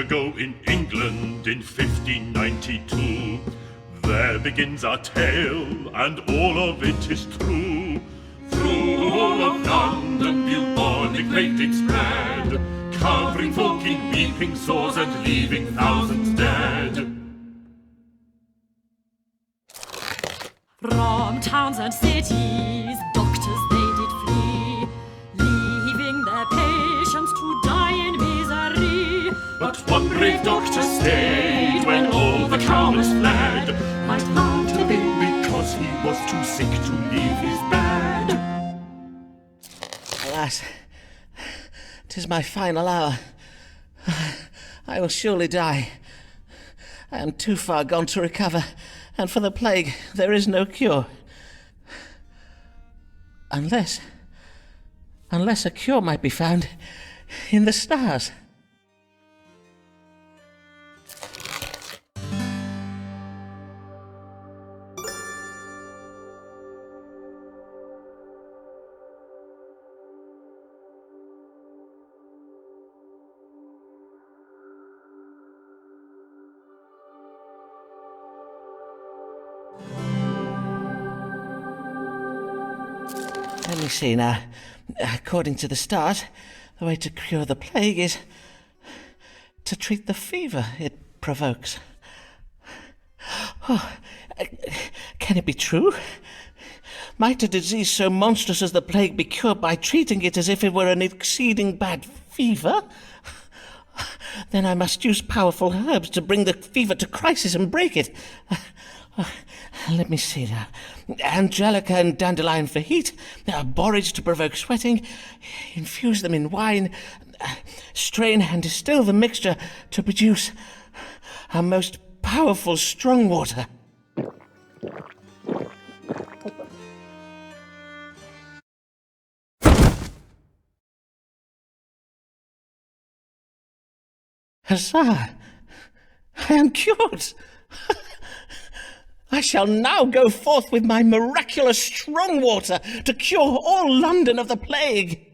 ago in England in 1592, there begins our tale, and all of it is true. Through all of London bubonic plague did spread, covering folk in weeping sores and leaving thousands dead. From towns and cities, doctors they did flee, leaving their patients to die in misery. But one brave doctor stayed when all the cowards fled, might not have been because he was too sick to leave his bed. Alas, 'tis my final hour. I will surely die. I am too far gone to recover, and for the plague there is no cure. Unless a cure might be found in the stars. Let me see now. According to the stars, the way to cure the plague is to treat the fever it provokes. Oh, can it be true? Might a disease so monstrous as the plague be cured by treating it as if it were an exceeding bad fever? Then I must use powerful herbs to bring the fever to crisis and break it. Let me see now. Angelica and dandelion for heat, borage to provoke sweating, infuse them in wine, strain and distill the mixture to produce a most powerful strong water. Huzzah! I am cured! I shall now go forth with my miraculous strong water to cure all London of the plague.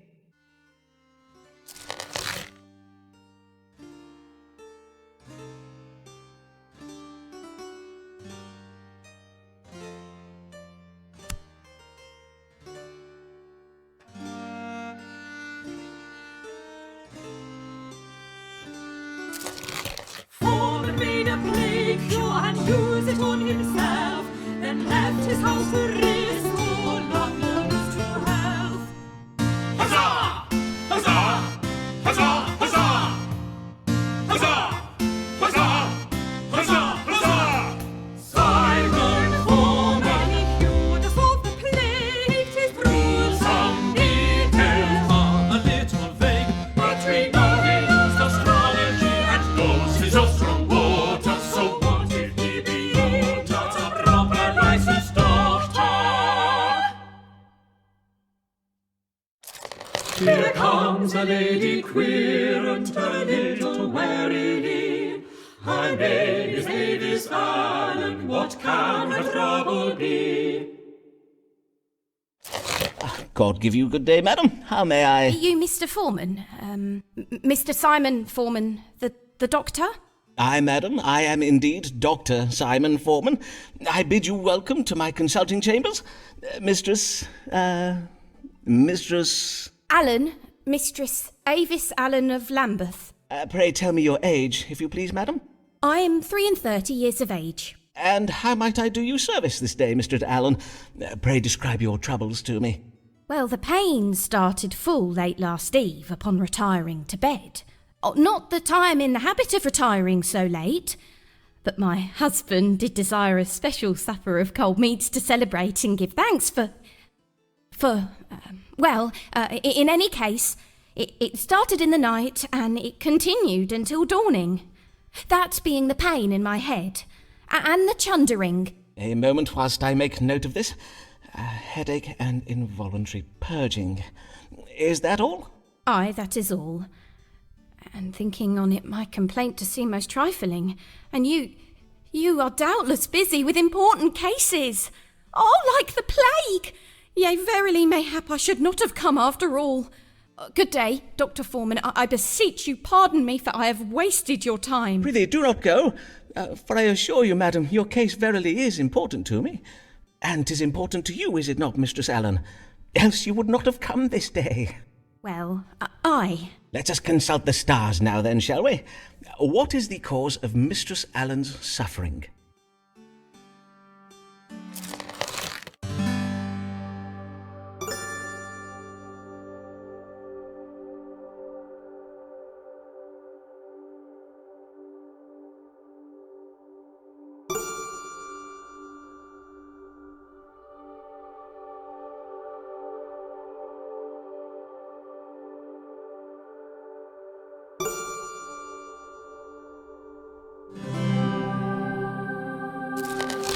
Foreman made a plague cure and used it on himself, then left his house to restore London's true health. Huzzah! Huzzah! Huzzah! Huzzah! Huzzah! Huzzah! Huzzah! Huzzah! Simon Foreman, he cured us of the plague. 'Tis through some details A little vague, but we know he used astrology and doses of strong water. So what if he be not a proper licensed doctor? Here comes a lady queer and a little warily. Her name is Avis Allen. What can her trouble be? God give you good day, madam. How may I... Are you Mr. Foreman? Mr. Simon Foreman, the doctor? Aye, madam, I am indeed Dr. Simon Foreman. I bid you welcome to my consulting chambers. Mistress... Allen, Mistress Avis Allen of Lambeth. Pray tell me your age, if you please, madam. I am 33 years of age. And how might I do you service this day, Mr. Allen? Pray describe your troubles to me. Well, the pain started full late last eve upon retiring to bed. Oh, not that I am in the habit of retiring so late, but my husband did desire a special supper of cold meats to celebrate and give thanks in any case, it started in the night and it continued until dawning. That being the pain in my head and the chundering. A moment whilst I make note of this. Headache and involuntary purging. Is that all? Aye, that is all. And thinking on it, my complaint to seem most trifling, and you are doubtless busy with important cases. Oh, like the plague! Yea, verily, mayhap I should not have come after all. Good day, Dr. Foreman. I beseech you pardon me, for I have wasted your time. Prithee, do not go, for I assure you, madam, your case verily is important to me. And 'tis important to you, is it not, Mistress Allen? Else you would not have come this day. Well, I... Let us consult the stars now then, shall we? What is the cause of Mistress Allen's suffering?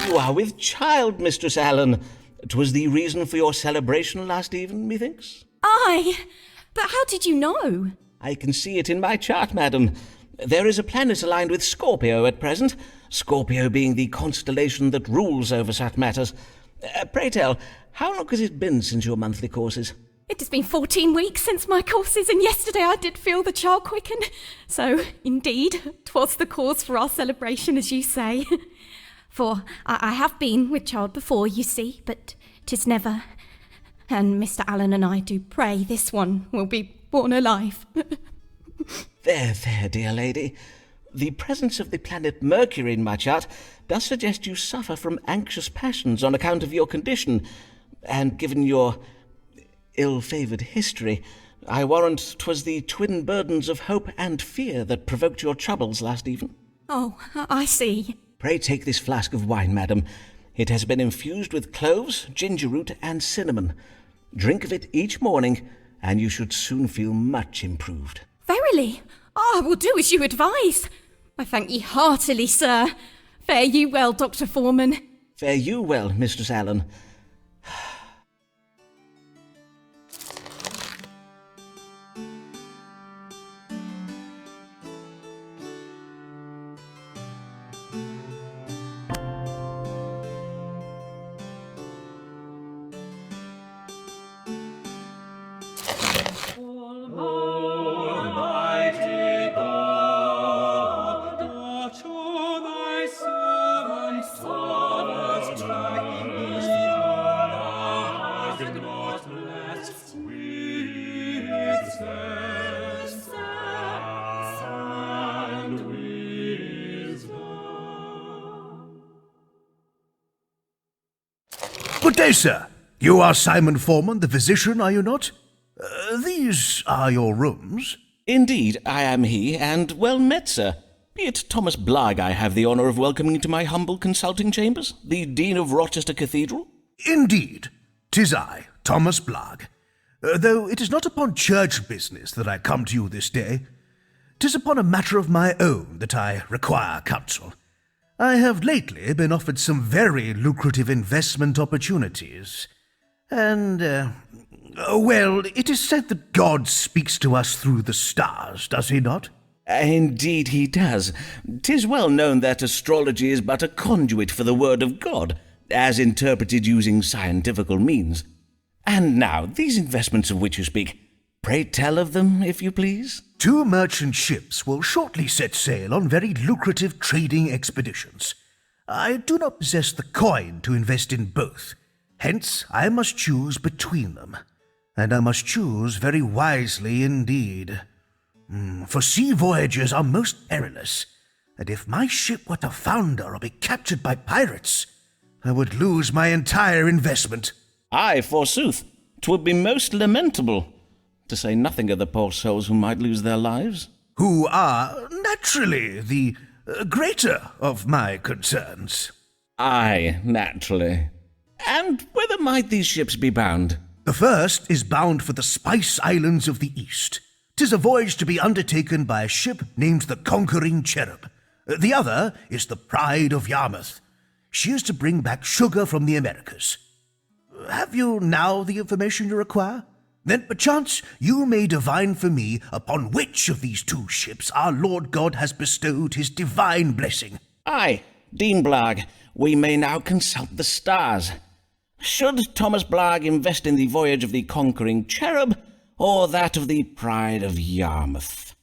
You are with child, Mistress Allen. 'Twas the reason for your celebration last even, methinks. I... But how did you know? I can see it in my chart, madam. There is a planet aligned with Scorpio at present, Scorpio being the constellation that rules over such matters. Pray tell, how long has it been since your monthly courses? It has been 14 weeks since my courses, and yesterday I did feel the child quicken. So, indeed, 'twas the cause for our celebration, as you say. For I have been with child before, you see, but 'tis never. And Mr. Allen and I do pray this one will be born alive. There, dear lady. The presence of the planet Mercury in my chart does suggest you suffer from anxious passions on account of your condition, and given your ill-favoured history, I warrant 'twas the twin burdens of hope and fear that provoked your troubles last even. Oh, I see. Pray take this flask of wine, madam. It has been infused with cloves, ginger root, and cinnamon. Drink of it each morning, and you should soon feel much improved. Verily, I will do as you advise. I thank ye heartily, sir. Fare you well, Dr. Foreman. Fare you well, Mistress Allen. Good day, sir. You are Simon Foreman, the physician, are you not? These are your rooms. Indeed, I am he, and well met, sir. Be it Thomas Blagg I have the honour of welcoming to my humble consulting chambers, the Dean of Rochester Cathedral? Indeed, 'tis I, Thomas Blagg. Though it is not upon church business that I come to you this day. 'Tis upon a matter of my own that I require counsel. I have lately been offered some very lucrative investment opportunities, and, well, it is said that God speaks to us through the stars, does he not? Indeed he does. 'Tis well known that astrology is but a conduit for the word of God, as interpreted using scientifical means. And now, these investments of which you speak, pray tell of them, if you please. 2 merchant ships will shortly set sail on very lucrative trading expeditions. I do not possess the coin to invest in both. Hence, I must choose between them. And I must choose very wisely indeed. For sea voyages are most perilous, and if my ship were to founder or be captured by pirates, I would lose my entire investment. Aye, forsooth, 'twould be most lamentable, to say nothing of the poor souls who might lose their lives. Who are, naturally, the greater of my concerns. Aye, naturally. And whither might these ships be bound? The first is bound for the Spice Islands of the East. 'Tis a voyage to be undertaken by a ship named the Conquering Cherub. The other is the Pride of Yarmouth. She is to bring back sugar from the Americas. Have you now the information you require? Then perchance you may divine for me upon which of these 2 ships our Lord God has bestowed his divine blessing. Aye, Dean Blagg, we may now consult the stars. Should Thomas Blagg invest in the voyage of the Conquering Cherub, or that of the Pride of Yarmouth?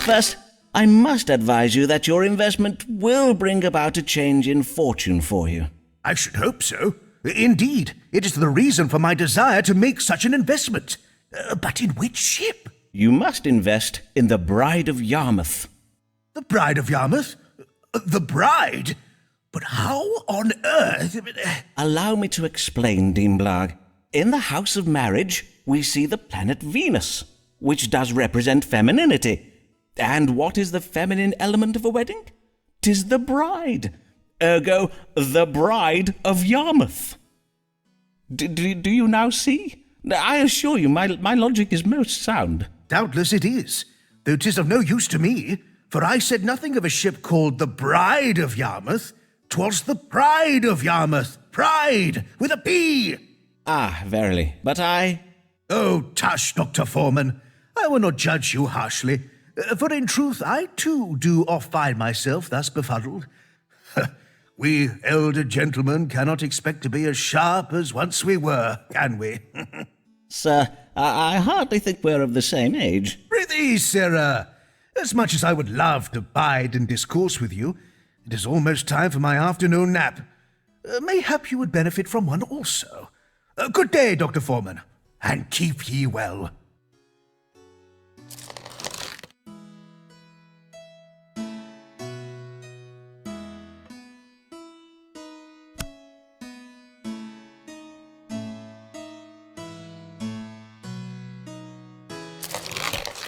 First, I must advise you that your investment will bring about a change in fortune for you. I should hope so. Indeed, it is the reason for my desire to make such an investment. But in which ship? You must invest in the Bride of Yarmouth. The Bride of Yarmouth? The bride? But how on earth? Allow me to explain, Dean Blagg. In the house of marriage, we see the planet Venus, which does represent femininity. And what is the feminine element of a wedding? 'Tis the bride. Ergo, the Bride of Yarmouth. Do you now see? I assure you, my logic is most sound. Doubtless it is, though 'tis of no use to me, for I said nothing of a ship called the Bride of Yarmouth. 'Twas the Pride of Yarmouth. Pride, with a P. Ah, verily. But I... Oh, tush, Dr. Foreman. I will not judge you harshly, for in truth I too do oft find myself thus befuddled. We elder gentlemen cannot expect to be as sharp as once we were, can we? Sir, I hardly think we're of the same age. Prithee, sirrah, as much as I would love to bide and discourse with you, it is almost time for my afternoon nap. Mayhap you would benefit from one also. Good day, Dr. Foreman, and keep ye well.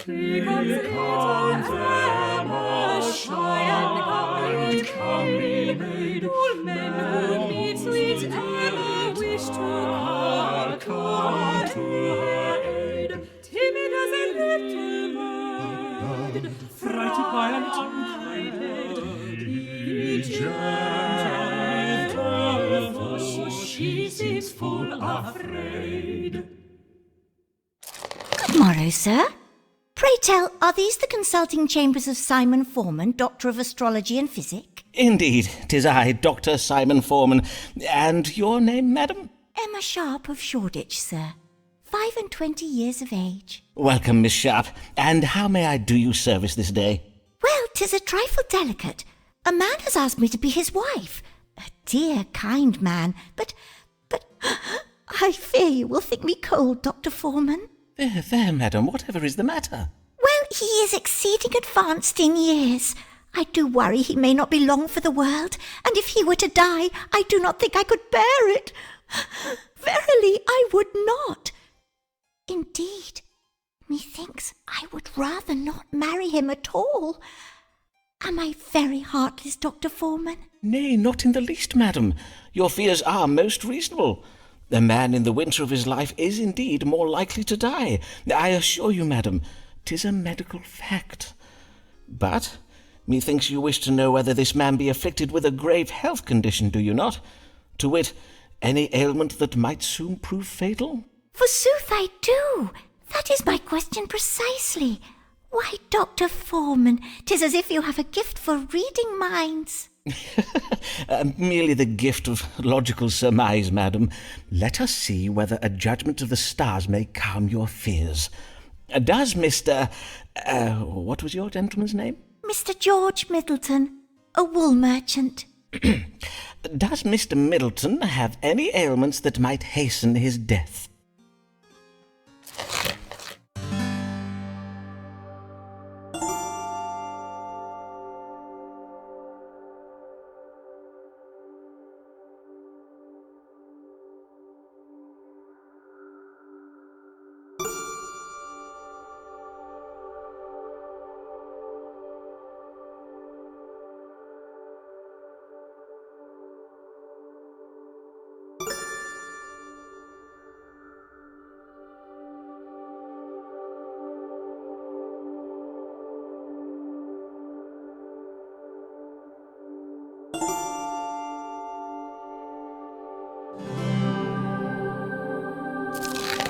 Here comes Emma, shy and comely maid. All men who meet sweet Emma wish to come to her aid. Timid as a little bird, frighted by an unkind head, be gentle, for she seems full afraid. Good morrow, sir. Pray tell, are these the consulting chambers of Simon Foreman, Doctor of Astrology and Physic? Indeed, 'tis I, Dr. Simon Foreman. And your name, madam? Emma Sharp of Shoreditch, sir. 25 years of age. Welcome, Miss Sharp. And how may I do you service this day? Well, 'tis a trifle delicate. A man has asked me to be his wife. A dear, kind man, but I fear you will think me cold, Dr. Foreman. There, madam, whatever is the matter? Well, he is exceeding advanced in years. I do worry he may not be long for the world, and if he were to die, I do not think I could bear it. Verily, I would not. Indeed, methinks I would rather not marry him at all. Am I very heartless, Dr. Foreman? Nay, not in the least, madam. Your fears are most reasonable. A man in the winter of his life is indeed more likely to die. I assure you, madam, 'tis a medical fact. But methinks you wish to know whether this man be afflicted with a grave health condition, do you not? To wit, any ailment that might soon prove fatal? Forsooth I do. That is my question precisely. Why, Dr. Foreman, 'tis as if you have a gift for reading minds. Merely the gift of logical surmise, madam. Let us see whether a judgment of the stars may calm your fears. Does Mr. What was your gentleman's name? Mr. George Middleton, a wool merchant. Does Mr. Middleton have any ailments that might hasten his death?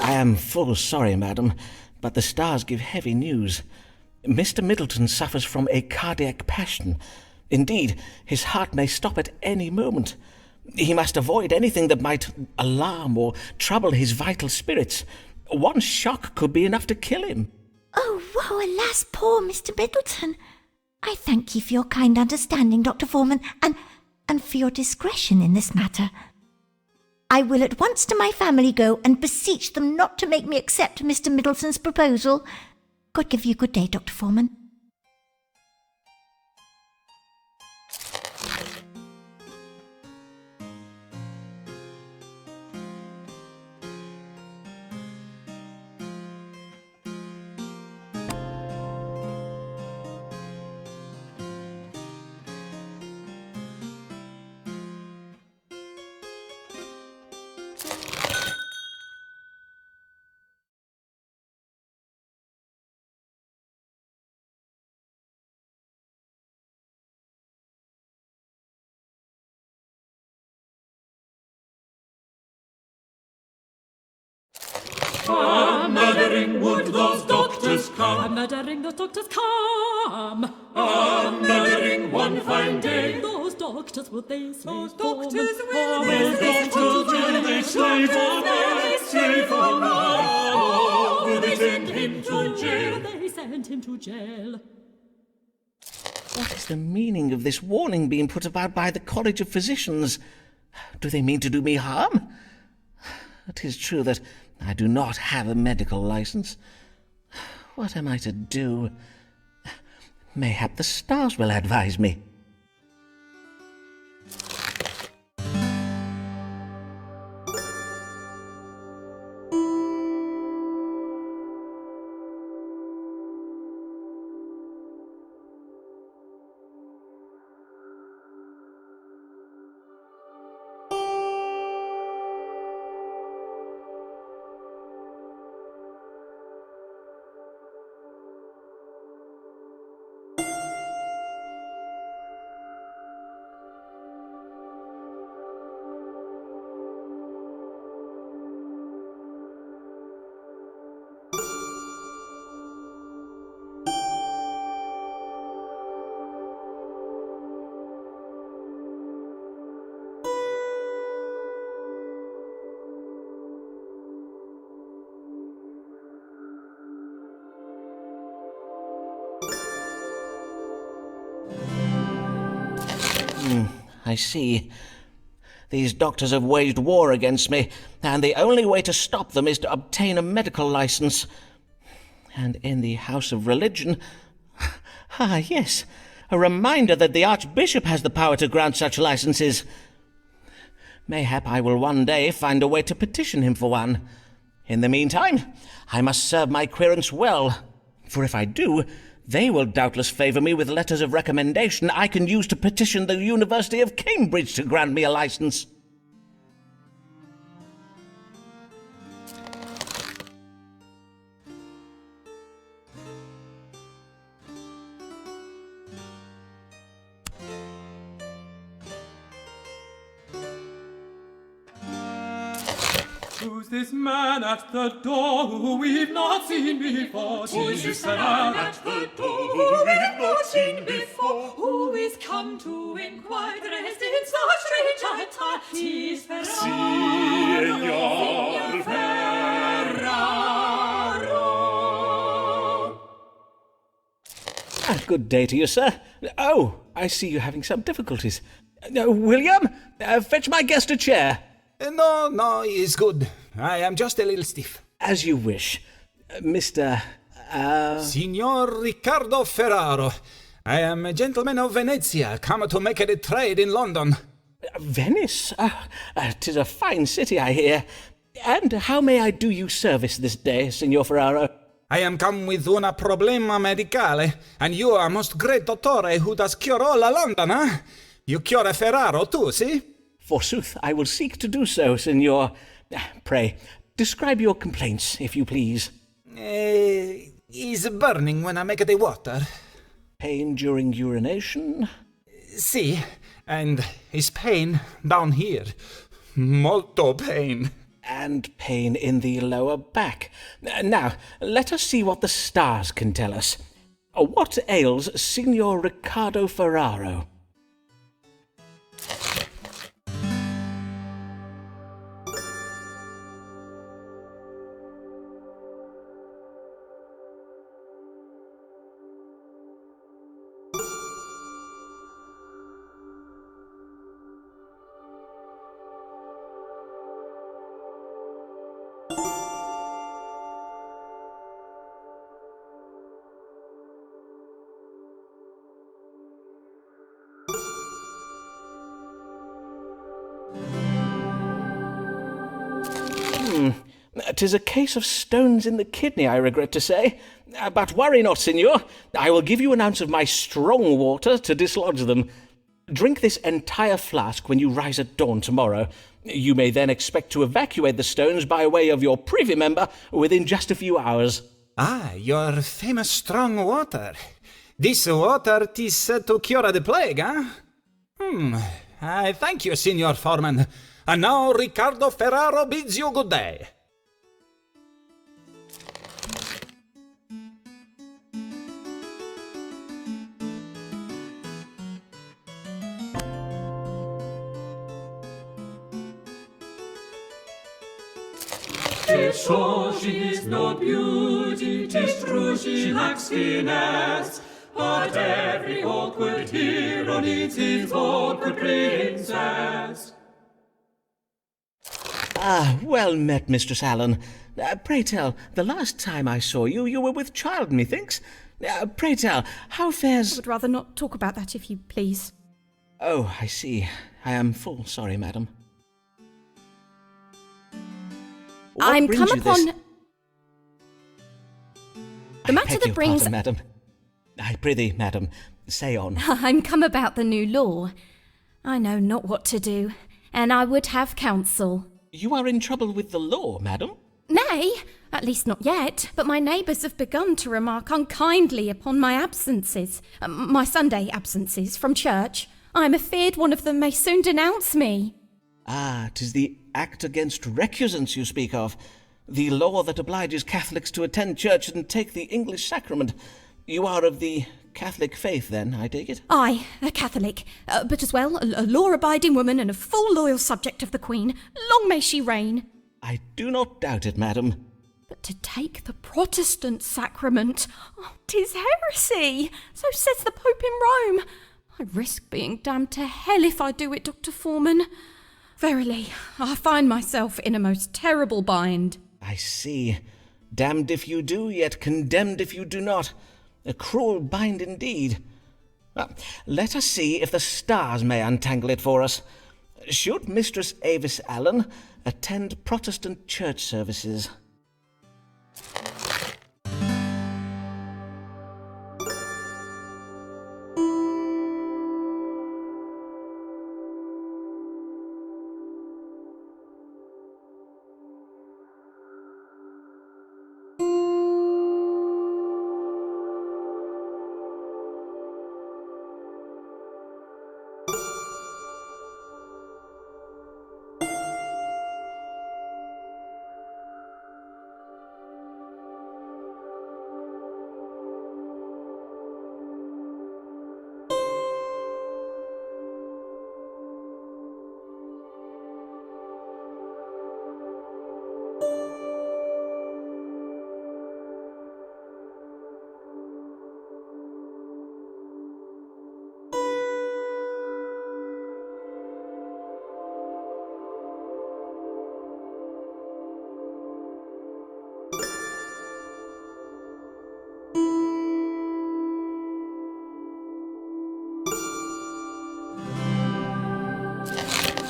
I am full sorry, madam, but the stars give heavy news. Mr. Middleton suffers from a cardiac passion. Indeed, his heart may stop at any moment. He must avoid anything that might alarm or trouble his vital spirits. One shock could be enough to kill him. Oh, woe, alas, poor Mr. Middleton. I thank you for your kind understanding, Dr. Foreman, and for your discretion in this matter. I will at once to my family go and beseech them not to make me accept Mr. Middleton's proposal. God give you good day, Dr. Foreman. A-murdering would those doctors come. A-murdering those doctors come. A-murdering one fine day. Those doctors will they slave Those doctors will they slave for me. Slave for me. Will they send him to jail? They send him to jail. What is the meaning of this warning being put about by the College of Physicians? Do they mean to do me harm? It is true that I do not have a medical license. What am I to do? Mayhap the stars will advise me. I see. These doctors have waged war against me, and the only way to stop them is to obtain a medical license. And in the House of Religion... Ah, yes, a reminder that the Archbishop has the power to grant such licenses. Mayhap I will one day find a way to petition him for one. In the meantime, I must serve my querents well, for if I do, they will doubtless favour me with letters of recommendation I can use to petition the University of Cambridge to grant me a licence. Who's this man at the door who we've not seen before? Who's this man at the door who we've not seen before? Who is come to inquire dressed in so strange attire? 'Tis Ferraro, Ferraro. Good day to you, sir. Oh, I see you're having some difficulties. William, fetch my guest a chair. No, it's good. I am just a little stiff. As you wish. Mr. Signor Ricardo Ferraro. I am a gentleman of Venezia, come to make a trade in London. Venice? 'Tis a fine city, I hear. And how may I do you service this day, Signor Ferraro? I am come with una problema medicale, and you are most great dottore who does cure all London, eh? You cure Ferraro too, see? Forsooth, I will seek to do so, Signor. Pray, describe your complaints, if you please. Is burning when I make the water. Pain during urination? See, and is pain down here. Molto pain. and pain in the lower back. Now, let us see what the stars can tell us. What ails Signor Ricardo Ferraro? "'Tis a case of stones in the kidney, I regret to say. But worry not, Signor. I will give you an ounce of my strong water to dislodge them. Drink this entire flask when you rise at dawn tomorrow. You may then expect to evacuate the stones by way of your privy member within just a few hours." Ah, your famous strong water. This water 'tis said to cure the plague, eh? I thank you, Signor Foreman. And now Ricardo Ferraro bids you good day. "'Tis sure she is no beauty, 'tis true she lacks finesse, but every awkward hero needs his awkward princess." Ah, well met, Mistress Allen. Pray tell, the last time I saw you, you were with child, methinks. Pray tell, how I fares... would rather not talk about that, if you please. Oh, I see. I am full sorry, madam. What I'm brings come you upon... this- The I matter beg that your brings... pardon, madam. I prithee, madam, say on. I'm come about the new law. I know not what to do, and I would have counsel. You are in trouble with the law, madam? Nay, at least not yet, but my neighbours have begun to remark unkindly upon my absences, my Sunday absences from church. I am afeard one of them may soon denounce me. Ah, 'tis the Act Against Recusants you speak of. The law that obliges Catholics to attend church and take the English sacrament. You are of the Catholic faith, then, I take it? I, a Catholic, but as well a law-abiding woman and a full loyal subject of the Queen. Long may she reign. I do not doubt it, madam. But to take the Protestant sacrament, 'tis heresy. So says the Pope in Rome. I risk being damned to hell if I do it, Dr. Foreman. Verily, I find myself in a most terrible bind. I see. Damned if you do, yet condemned if you do not. A cruel bind indeed. Well, let us see if the stars may untangle it for us. Should Mistress Avis Allen attend Protestant church services?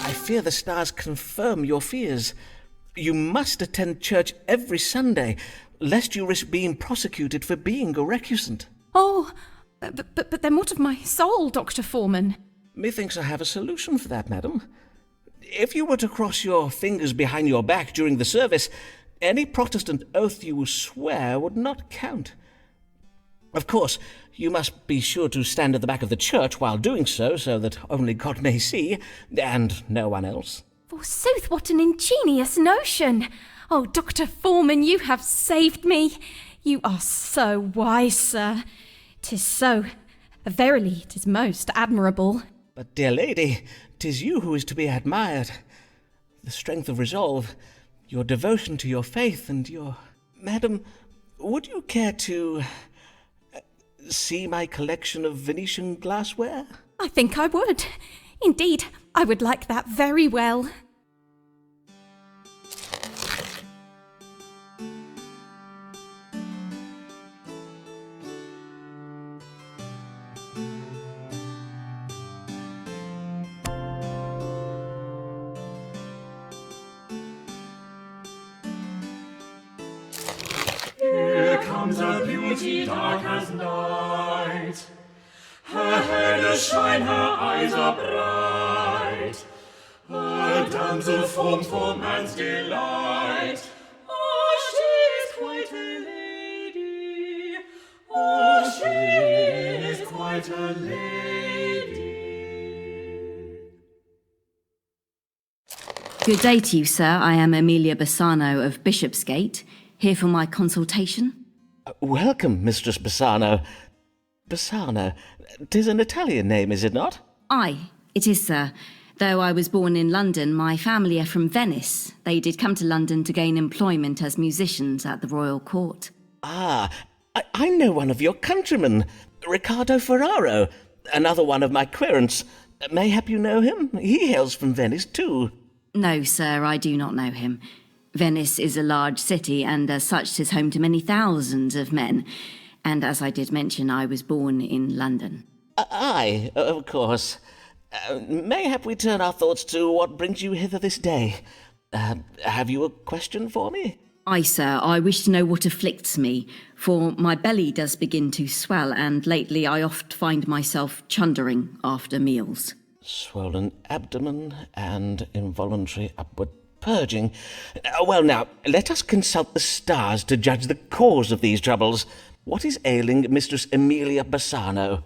I fear the stars confirm your fears. You must attend church every Sunday, lest you risk being prosecuted for being a recusant. Oh, but then what of my soul, Dr. Foreman? Methinks I have a solution for that, madam. If you were to cross your fingers behind your back during the service, any Protestant oath you swear would not count. Of course, you must be sure to stand at the back of the church while doing so, so that only God may see, and no one else. Forsooth, what an ingenious notion! Oh, Dr. Foreman, you have saved me. You are so wise, sir. 'Tis so. Verily, 'tis most admirable. But, dear lady, 'tis you who is to be admired. The strength of resolve, your devotion to your faith, and your... Madam, would you care to see my collection of Venetian glassware? I think I would. Indeed, I would like that very well. Here comes a beauty dark as night. Her hair does shine, her eyes are bright. A damsel formed for man's delight. Oh, she is quite a lady. Oh, she is quite a lady. Good day to you, sir. I am Amelia Bassano of Bishopsgate, here for my consultation. Welcome, Mistress Spezano. Bassano, 'tis an Italian name, is it not? Aye, it is, sir. Though I was born in London, my family are from Venice. They did come to London to gain employment as musicians at the royal court. Ah, I know one of your countrymen, Ricardo Ferraro, another one of my querents. Mayhap you know him? He hails from Venice too. No, sir, I do not know him. Venice is a large city, and as such 'tis home to many thousands of men. And as I did mention, I was born in London. Aye, of course. Mayhap we turn our thoughts to what brings you hither this day. Have you a question for me? Aye, sir, I wish to know what afflicts me, for my belly does begin to swell, and lately I oft find myself chundering after meals. Swollen abdomen and involuntary upward purging. Well now, let us consult the stars to judge the cause of these troubles. What is ailing Mistress Amelia Bassano?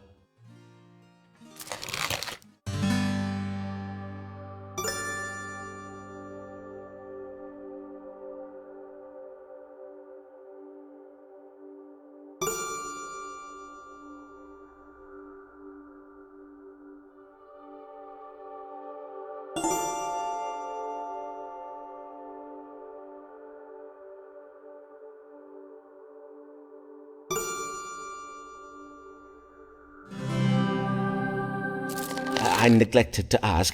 I neglected to ask.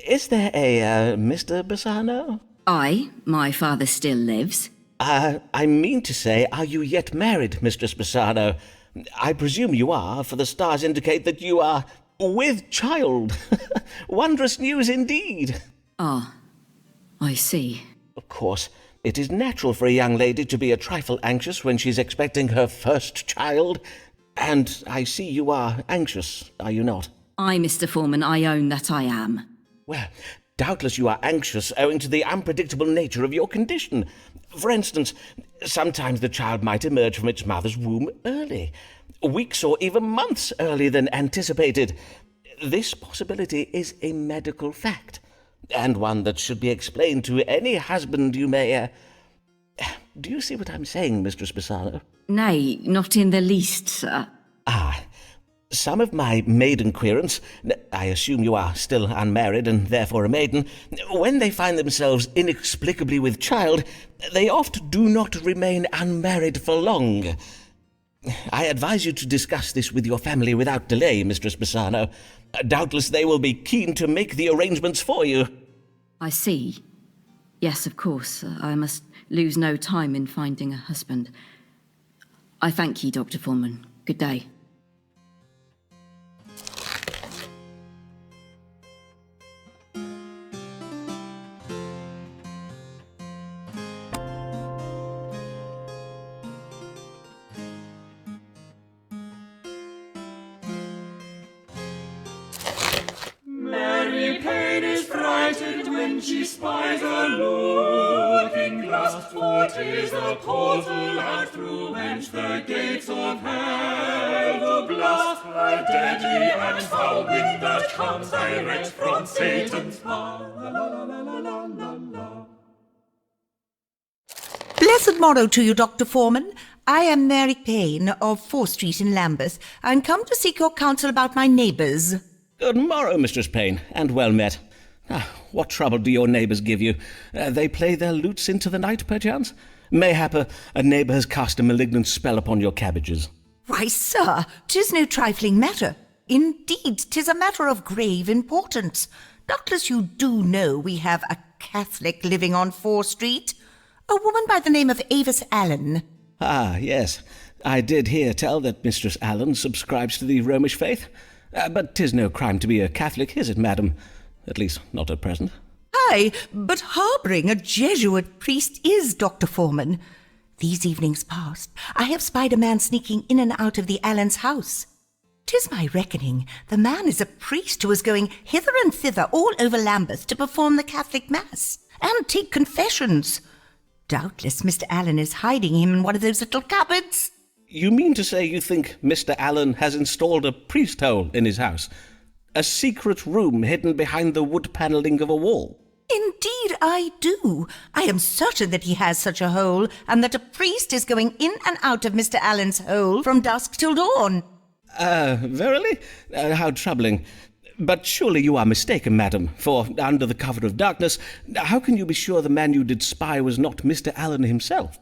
Is there a Mr. Bassano? Aye, my father still lives. I mean to say, are you yet married, Mistress Spezano? I presume you are, for the stars indicate that you are with child. Wondrous news indeed. Ah, I see. Of course, it is natural for a young lady to be a trifle anxious when she's expecting her first child. And I see you are anxious, are you not? Aye, Mr. Foreman, I own that I am. Well, doubtless you are anxious owing to the unpredictable nature of your condition. For instance, sometimes the child might emerge from its mother's womb early, weeks or even months earlier than anticipated. This possibility is a medical fact, and one that should be explained to any husband you may... Do you see what I'm saying, Mistress Spezano? Nay, not in the least, sir. Ah, some of my maiden querents, I assume you are still unmarried and therefore a maiden, when they find themselves inexplicably with child, they oft do not remain unmarried for long. I advise you to discuss this with your family without delay, Mistress Spezano. Doubtless they will be keen to make the arrangements for you. I see. Yes, of course. I must lose no time in finding a husband. I thank ye, Dr. Foreman. Good day. Mary Payne is frightened when she spies a looking glass, for 'tis a portal out through whence the gates of hell do blast. a deadly and foul wind that comes direct from Satan's paw. La la la la la la la. Blessed morrow to you, Dr. Foreman. I am Mary Payne of 4th Street in Lambeth. I'm come to seek your counsel about my neighbours. Good morrow, Mistress Payne, and well met. What trouble do your neighbours give you? They play their lutes into the night, perchance? Mayhap a neighbour has cast a malignant spell upon your cabbages. Why, sir, 'tis no trifling matter. Indeed, 'tis a matter of grave importance. Doubtless you do know we have a Catholic living on 4th Street, a woman by the name of Avis Allen. Ah, yes. I did hear tell that Mistress Allen subscribes to the Romish faith. But 'tis no crime to be a Catholic, is it, madam? At least, not at present. Aye, but harbouring a Jesuit priest is, Dr. Foreman. These evenings past, I have spied a man sneaking in and out of the Allens' house. 'Tis my reckoning the man is a priest who is going hither and thither all over Lambeth to perform the Catholic Mass and take confessions. Doubtless Mr. Allen is hiding him in one of those little cupboards. You mean to say you think Mr. Allen has installed a priest hole in his house? A secret room hidden behind the wood panelling of a wall? Indeed I do. I am certain that he has such a hole, and that a priest is going in and out of Mr. Allen's hole from dusk till dawn. Verily? How troubling. But surely you are mistaken, madam, for under the cover of darkness, how can you be sure the man you did spy was not Mr. Allen himself?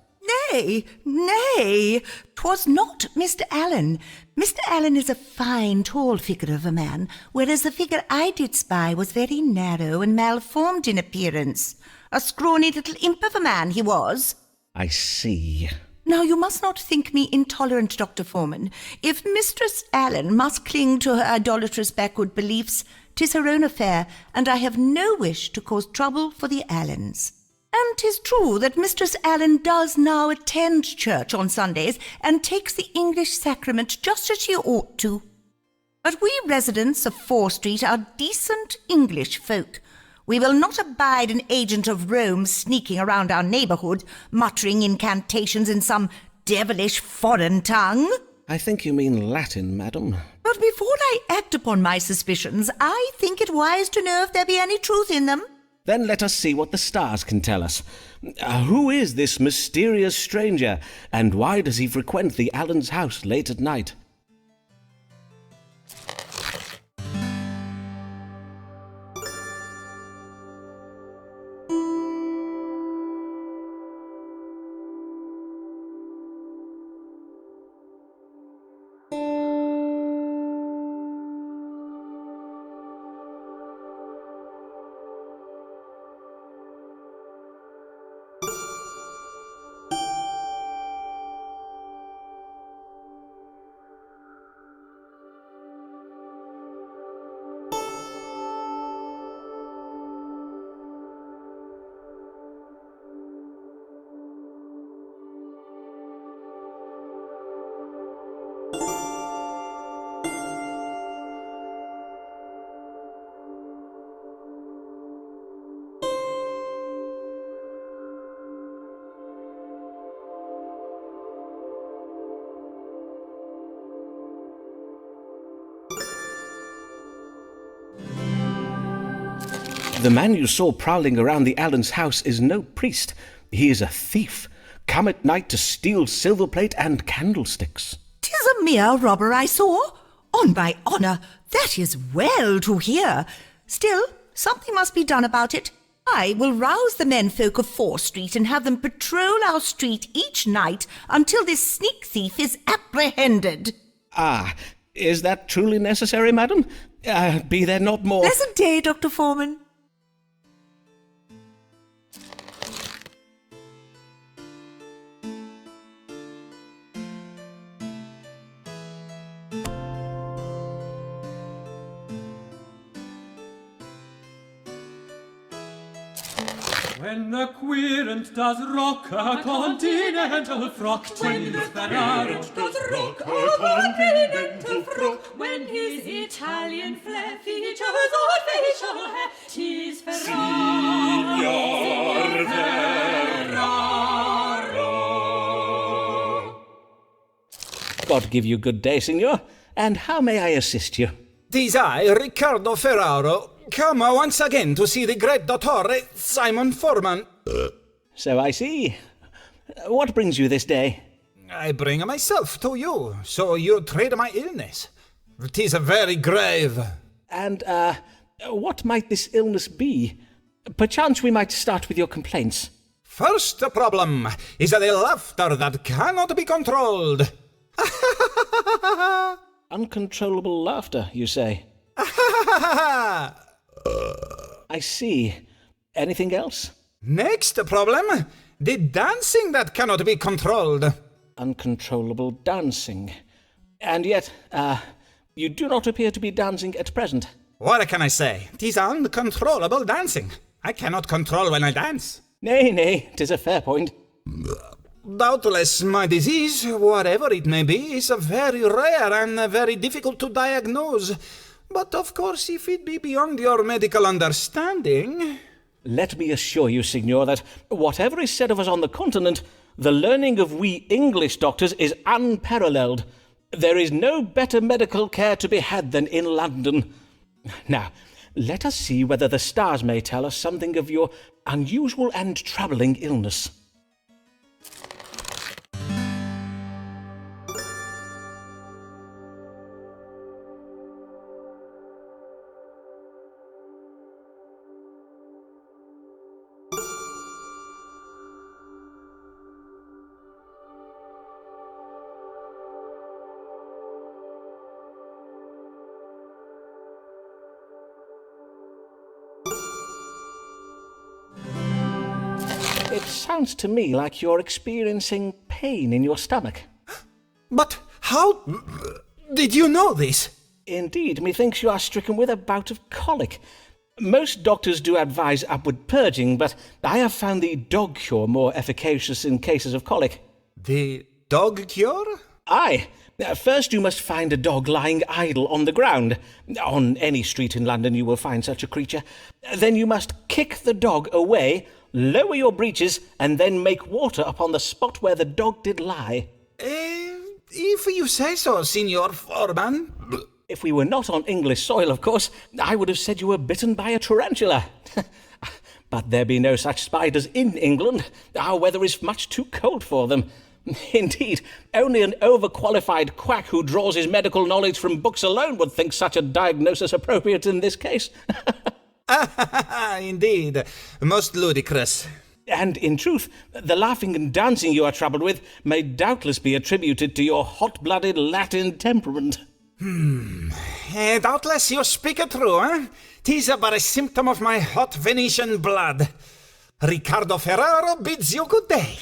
Nay, 'twas not Mr. Allen. Mr. Allen is a fine, tall figure of a man, whereas the figure I did spy was very narrow and malformed in appearance. A scrawny little imp of a man he was. I see. Now, you must not think me intolerant, Dr. Foreman. If Mistress Allen must cling to her idolatrous backward beliefs, 'tis her own affair, and I have no wish to cause trouble for the Allens. And 'tis true that Mistress Allen does now attend church on Sundays and takes the English sacrament just as she ought to. But we residents of 4th Street are decent English folk. We will not abide an agent of Rome sneaking around our neighbourhood, muttering incantations in some devilish foreign tongue. I think you mean Latin, madam. But before I act upon my suspicions, I think it wise to know if there be any truth in them. Then let us see what the stars can tell us. Who is this mysterious stranger, and why does he frequent the Allens' house late at night? The man you saw prowling around the Allens' house is no priest. He is a thief, come at night to steal silver plate and candlesticks. 'Tis a mere robber I saw. On my honour, that is well to hear. Still, something must be done about it. I will rouse the menfolk of 4th Street and have them patrol our street each night until this sneak thief is apprehended. Ah, is that truly necessary, madam? Be there not more... Pleasant day, Dr. Foreman. When the querent does rock a continental frock, when the Ferraro does rock a continental frock, when his Italian flair features odd facial hair, 'tis Ferraro, Signor God give you good day, signor, And how may I assist you? 'Tis I, Ricardo Ferraro, come once again to see the great Dottore Simon Foreman. So I see. What brings you this day? I bring myself to you, so you treat my illness. 'Tis very grave. And, what might this illness be? Perchance we might start with your complaints. First problem is the laughter that cannot be controlled. Uncontrollable laughter, you say? I see. Anything else? Next problem, the dancing that cannot be controlled. Uncontrollable dancing. And yet, you do not appear to be dancing at present. What can I say? 'Tis uncontrollable dancing. I cannot control when I dance. Nay, 'tis a fair point. Doubtless my disease, whatever it may be, is very rare and very difficult to diagnose. But of course, if it be beyond your medical understanding... Let me assure you, Signor, that whatever is said of us on the continent, the learning of we English doctors is unparalleled. There is no better medical care to be had than in London. Now, let us see whether the stars may tell us something of your unusual and troubling illness. It sounds to me like you're experiencing pain in your stomach. But how did you know this? Indeed, methinks you are stricken with a bout of colic. Most doctors do advise upward purging, but I have found the dog cure more efficacious in cases of colic. The dog cure? Aye. First you must find a dog lying idle on the ground. On any street in London you will find such a creature. Then you must kick the dog away, lower your breeches, and then make water upon the spot where the dog did lie. If you say so, Signor Foreman. If we were not on English soil, of course, I would have said you were bitten by a tarantula. But there be no such spiders in England. Our weather is much too cold for them. Indeed, only an overqualified quack who draws his medical knowledge from books alone would think such a diagnosis appropriate in this case. Indeed, most ludicrous. And in truth, the laughing and dancing you are troubled with may doubtless be attributed to your hot-blooded Latin temperament. Doubtless you speak true, eh? 'Tis but a symptom of my hot Venetian blood. Ricardo Ferraro bids you good day.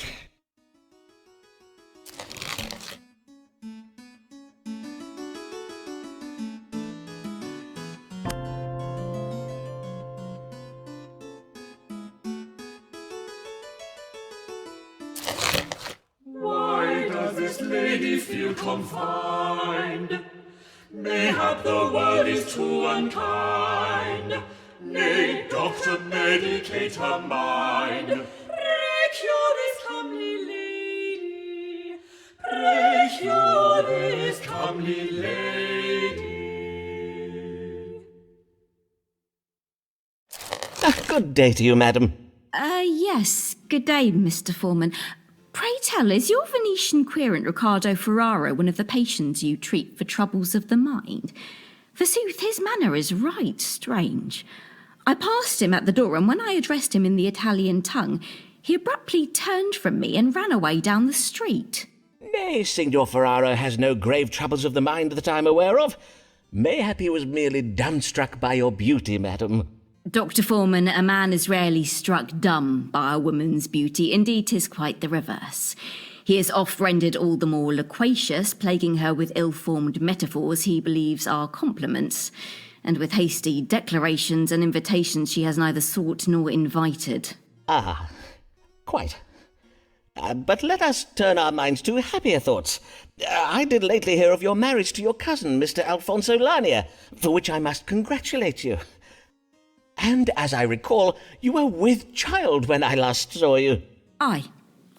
Why does this lady feel confined? Mayhap the world is too unkind. Nay, doctor, medicate her mind. Pray cure this comely lady. Pray cure this Comely lady. Good day to you, madam. Yes. Good day, Mr. Foreman. Pray tell, is your Venetian querent Ricardo Ferraro one of the patients you treat for troubles of the mind? Forsooth, his manner is right strange. I passed him at the door, and when I addressed him in the Italian tongue, he abruptly turned from me and ran away down the street. Nay, Signor Ferraro has no grave troubles of the mind that I'm aware of. Mayhap he was merely dumbstruck by your beauty, madam. Dr. Foreman, a man is rarely struck dumb by a woman's beauty. Indeed, 'tis quite the reverse. He is oft rendered all the more loquacious, plaguing her with ill-formed metaphors he believes are compliments, and with hasty declarations and invitations she has neither sought nor invited. Ah, quite. But let us turn our minds to happier thoughts. I did lately hear of your marriage to your cousin, Mr. Alfonso Lania, for which I must congratulate you. And as I recall, you were with child when I last saw you. Aye,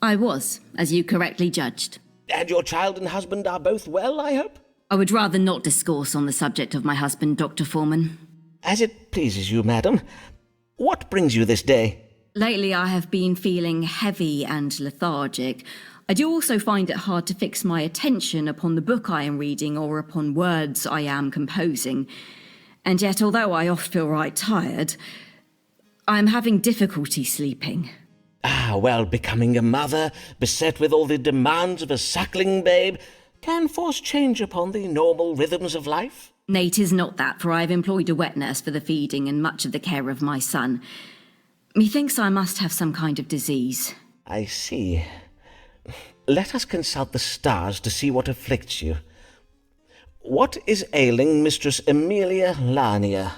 I was, as you correctly judged. And your child and husband are both well, I hope? I would rather not discourse on the subject of my husband, Dr. Foreman. As it pleases you, madam. What brings you this day? Lately I have been feeling heavy and lethargic. I do also find it hard to fix my attention upon the book I am reading or upon words I am composing. And yet, although I oft feel right tired, I am having difficulty sleeping. Ah, well, becoming a mother, beset with all the demands of a suckling babe, can force change upon the normal rhythms of life. Nay, 'tis not that, for I have employed a wet nurse for the feeding and much of the care of my son. Methinks I must have some kind of disease. I see. Let us consult the stars to see what afflicts you. What is ailing Mistress Amelia Lanier?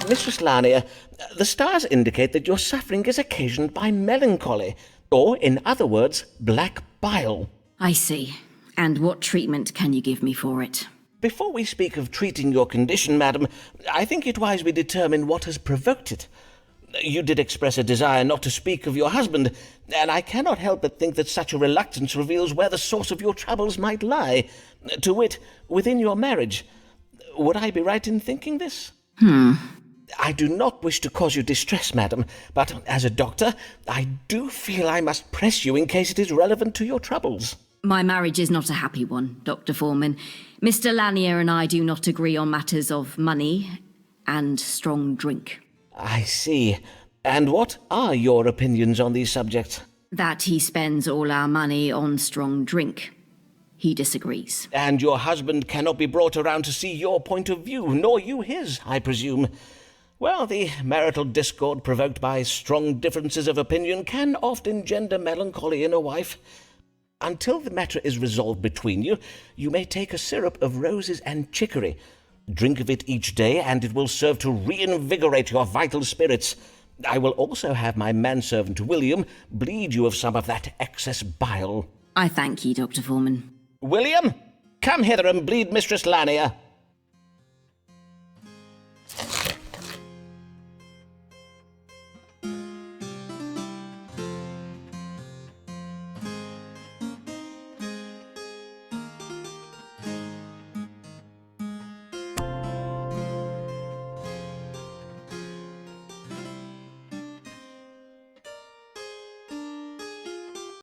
Mistress Lanier, the stars indicate that your suffering is occasioned by melancholy, or, in other words, black bile. I see. And what treatment can you give me for it? Before we speak of treating your condition, madam, I think it wise we determine what has provoked it. You did express a desire not to speak of your husband, and I cannot help but think that such a reluctance reveals where the source of your troubles might lie, to wit, within your marriage. Would I be right in thinking this? I do not wish to cause you distress, madam, but as a doctor, I do feel I must press you in case it is relevant to your troubles. My marriage is not a happy one, Dr. Foreman. Mr. Lanier and I do not agree on matters of money and strong drink. I see. And what are your opinions on these subjects? That he spends all our money on strong drink. He disagrees. And your husband cannot be brought around to see your point of view, nor you his, I presume. Well, the marital discord provoked by strong differences of opinion can oft engender melancholy in a wife. Until the matter is resolved between you, you may take a syrup of roses and chicory. Drink of it each day, and it will serve to reinvigorate your vital spirits. I will also have my manservant William bleed you of some of that excess bile. I thank ye, Dr. Foreman. William, come hither and bleed Mistress Lanier.